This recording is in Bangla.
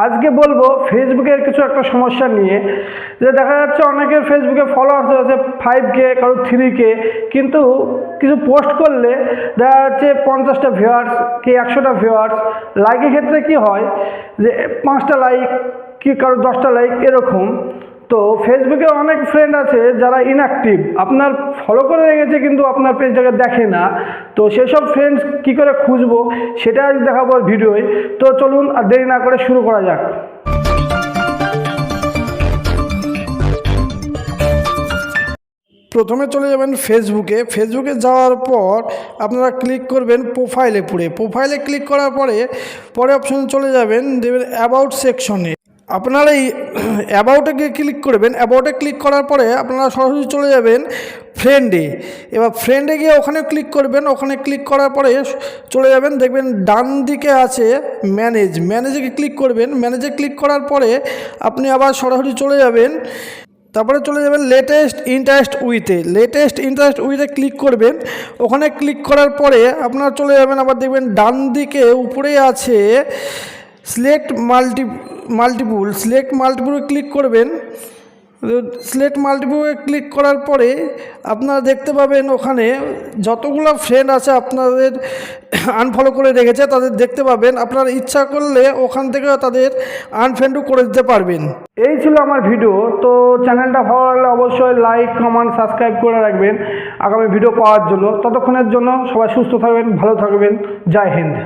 আজকে বলবো ফেসবুকের কিছু একটা সমস্যা নিয়ে। যে দেখা যাচ্ছে অনেকের ফেসবুকে ফলোয়ার্স আছে 5K, কারো 3K, কিন্তু কিছু পোস্ট করলে দেখা যাচ্ছে 50টা ভিউয়ার্স কি 100টা ভিউয়ার্স। লাইকের ক্ষেত্রে কি হয় যে 5টা লাইক কি কারো 10টা লাইক এরকম। তো ফেসবুকে অনেক ফ্রেন্ড আছে যারা ইনঅ্যাক্টিভ, আপনার ফলো করে রেখেছে কিন্তু আপনার পেজটাকে দেখে না। তো সেসব ফ্রেন্ডস কী করে খুঁজবো সেটা আজ দেখাবো ভিডিওয়। তো চলুন আর দেরি না করে শুরু করা যাক। প্রথমে চলে যাবেন ফেসবুকে যাওয়ার পর আপনারা ক্লিক করবেন প্রোফাইলে। প্রোফাইলে ক্লিক করার পরে অপশনে চলে যাবেন, দেবেন অ্যাবাউট সেকশনে। আপনারা এই অ্যাবাউটে গিয়ে ক্লিক করবেন। অ্যাবাউটে ক্লিক করার পরে আপনারা সরাসরি চলে যাবেন ফ্রেন্ডে। এবার ফ্রেন্ডে গিয়ে ওখানে ক্লিক করবেন। ওখানে ক্লিক করার পরে চলে যাবেন, দেখবেন ডান দিকে আছে ম্যানেজে ক্লিক করবেন। ম্যানেজে ক্লিক করার পরে আপনি আবার সরাসরি চলে যাবেন, তারপরে চলে যাবেন লেটেস্ট ইন্টারেস্ট উইথে ক্লিক করবেন। ওখানে ক্লিক করার পরে আপনারা চলে যাবেন, আবার দেখবেন ডান দিকে উপরে আছে সিলেক্ট মাল্টিপুলে ক্লিক করবেন। সিলেক্ট মাল্টিপুলে ক্লিক করার পরে আপনারা দেখতে পাবেন ওখানে যতগুলো ফ্রেন্ড আছে আপনাদের আনফলো করে রেখেছে তাদের দেখতে পাবেন। আপনার ইচ্ছা করলে ওখান থেকে তাদের আনফ্রেন্ডও করে দিতে পারবেন। এই ছিল আমার ভিডিও। তো চ্যানেলটা ভালো লাগলে অবশ্যই লাইক, কমেন্ট, সাবস্ক্রাইব করে রাখবেন আগামী ভিডিও পাওয়ার জন্য। ততক্ষণের জন্য সবাই সুস্থ থাকবেন, ভালো থাকবেন। জয় হিন্দ।